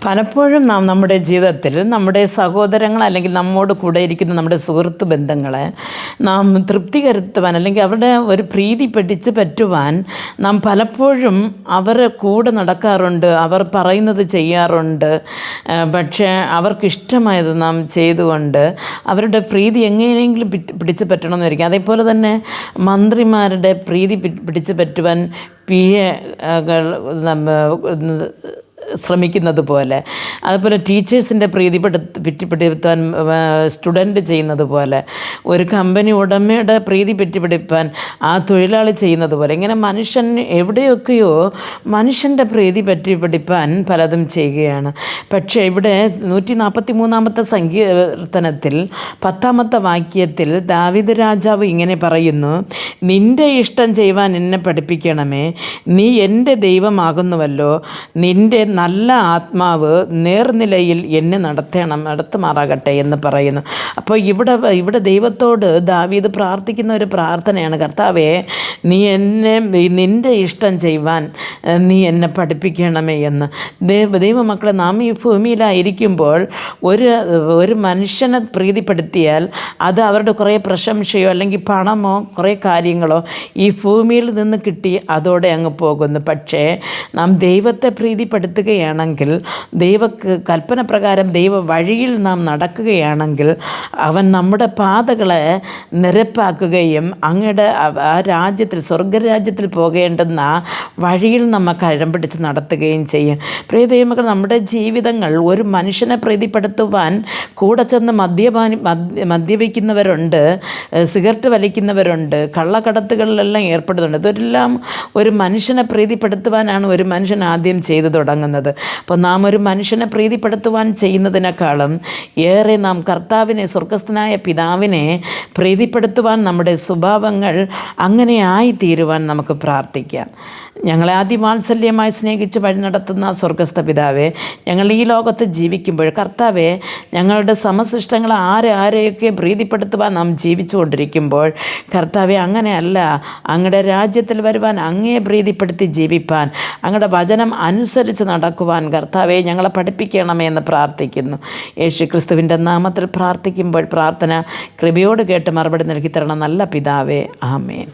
പലപ്പോഴും നാം നമ്മുടെ ജീവിതത്തിൽ നമ്മുടെ സഹോദരങ്ങൾ അല്ലെങ്കിൽ നമ്മോട് കൂടെ ഇരിക്കുന്ന നമ്മുടെ സുഹൃത്ത് ബന്ധങ്ങളെ നാം തൃപ്തികരുത്തുവാൻ അല്ലെങ്കിൽ അവരുടെ ഒരു പ്രീതി പിടിച്ച് പറ്റുവാൻ നാം പലപ്പോഴും അവരെ കൂടെ നടക്കാറുണ്ട്, അവർ പറയുന്നത് ചെയ്യാറുണ്ട്. പക്ഷേ അവർക്കിഷ്ടമായത് നാം ചെയ്തുകൊണ്ട് അവരുടെ പ്രീതി എങ്ങനെയെങ്കിലും പിടിച്ച് പറ്റണമെന്നായിരിക്കും. അതേപോലെ തന്നെ മന്ത്രിമാരുടെ പ്രീതി പിടിച്ച് പറ്റുവാൻ PA ശ്രമിക്കുന്നത് പോലെ, അതുപോലെ ടീച്ചേഴ്സിൻ്റെ പ്രീതി പിടിപ്പാൻ സ്റ്റുഡൻറ്റ് ചെയ്യുന്നത് പോലെ, ഒരു കമ്പനി ഉടമയുടെ പ്രീതി പിടിപ്പാൻ ആ തൊഴിലാളി ചെയ്യുന്നത് പോലെ, ഇങ്ങനെ മനുഷ്യൻ എവിടെയൊക്കെയോ മനുഷ്യൻ്റെ പ്രീതി പിടിപ്പാൻ പലതും ചെയ്യുകയാണ്. പക്ഷേ ഇവിടെ 143 സങ്കീർത്തനത്തിൽ 10 വാക്യത്തിൽ ദാവീദ് രാജാവ് ഇങ്ങനെ പറയുന്നു: നിൻ്റെ ഇഷ്ടം ചെയ്യുവാൻ എന്നെ പഠിപ്പിക്കണമേ, നീ എൻ്റെ ദൈവമാകുന്നുവല്ലോ, നിൻ്റെ നല്ല ആത്മാവ് നേർനിലയിൽ എന്നെ നടത്തുമാറാകട്ടെ എന്ന് പറയുന്നു. അപ്പോൾ ഇവിടെ ദൈവത്തോട് ദാവീദ് പ്രാർത്ഥിക്കുന്ന ഒരു പ്രാർത്ഥനയാണ്: കർത്താവേ, നീ നിൻ്റെ ഇഷ്ടം ചെയ്യുവാൻ നീ എന്നെ പഠിപ്പിക്കണമേ എന്ന്. ദൈവമക്കളെ, നാം ഈ ഭൂമിയിലായിരിക്കുമ്പോൾ ഒരു മനുഷ്യനെ പ്രീതിപ്പെടുത്തിയാൽ അത് അവരുടെ കുറേ പ്രശംസയോ അല്ലെങ്കിൽ പണമോ കുറേ കാര്യങ്ങളോ ഈ ഭൂമിയിൽ നിന്ന് കിട്ടി അതോടെ അങ്ങ് പോകുന്നു. പക്ഷേ നാം ദൈവത്തെ പ്രീതിപ്പെടുത്തുകയാണെങ്കിൽ, കൽപ്പന പ്രകാരം ദൈവ വഴിയിൽ നാം നടക്കുകയാണെങ്കിൽ, അവൻ നമ്മുടെ പാതകളെ നിരപ്പാക്കുകയും അങ്ങയുടെ ആ രാജ്യത്തിൽ, സ്വർഗരാജ്യത്തിൽ പോകേണ്ടുന്ന വഴിയിൽ നമ്മെ കരം പിടിച്ച് നടത്തുകയും ചെയ്യും. പ്രിയ ദൈവമക്കൾ, നമ്മുടെ ജീവിതങ്ങൾ ഒരു മനുഷ്യനെ പ്രീതിപ്പെടുത്തുവാൻ കൂടെ ചെന്ന് മദ്യപിക്കുന്നവരുണ്ട്, സിഗരറ്റ് വലിക്കുന്നവരുണ്ട്, കള്ളക്കടത്തുകളിലെല്ലാം ഏർപ്പെടുന്നുണ്ട്. ഇതെല്ലാം ഒരു മനുഷ്യനെ പ്രീതിപ്പെടുത്തുവാനാണ് ഒരു മനുഷ്യൻ ആദ്യം ചെയ്തു തുടങ്ങുന്നത്. അപ്പോൾ നാം ഒരു മനുഷ്യനെ പ്രീതിപ്പെടുത്തുവാൻ ചെയ്യുന്നതിനേക്കാളും ഏറെ നാം കർത്താവിനെ, സ്വർഗസ്ഥനായ പിതാവിനെ പ്രീതിപ്പെടുത്തുവാൻ നമ്മുടെ സ്വഭാവങ്ങൾ അങ്ങനെ ആയിത്തീരുവാൻ നമുക്ക് പ്രാർത്ഥിക്കാം. ഞങ്ങളെ അതിവാത്സല്യമായി സ്നേഹിച്ച് വഴി നടത്തുന്ന സ്വർഗസ്ഥ പിതാവേ, ഞങ്ങൾ ഈ ലോകത്ത് ജീവിക്കുമ്പോൾ കർത്താവേ, ഞങ്ങളുടെ സമസൃഷ്ടങ്ങൾ ആരെയൊക്കെ പ്രീതിപ്പെടുത്തുവാൻ നാം ജീവിച്ചു കൊണ്ടിരിക്കുമ്പോൾ കർത്താവേ, അങ്ങനെയല്ല, അങ്ങയുടെ രാജ്യത്തിൽ വരുവാൻ, അങ്ങയെ പ്രീതിപ്പെടുത്തി ജീവിപ്പാൻ, അങ്ങയുടെ വചനം അനുസരിച്ച് നടക്കുവാൻ കർത്താവേ ഞങ്ങളെ പഠിപ്പിക്കണമേ എന്ന് പ്രാർത്ഥിക്കുന്നു. യേശു ക്രിസ്തുവിൻ്റെ നാമത്തിൽ പ്രാർത്ഥിക്കുമ്പോൾ പ്രാർത്ഥന കൃപയോട് കേട്ട് മറുപടി നൽകി തരണം നല്ല പിതാവേ. ആമേൻ.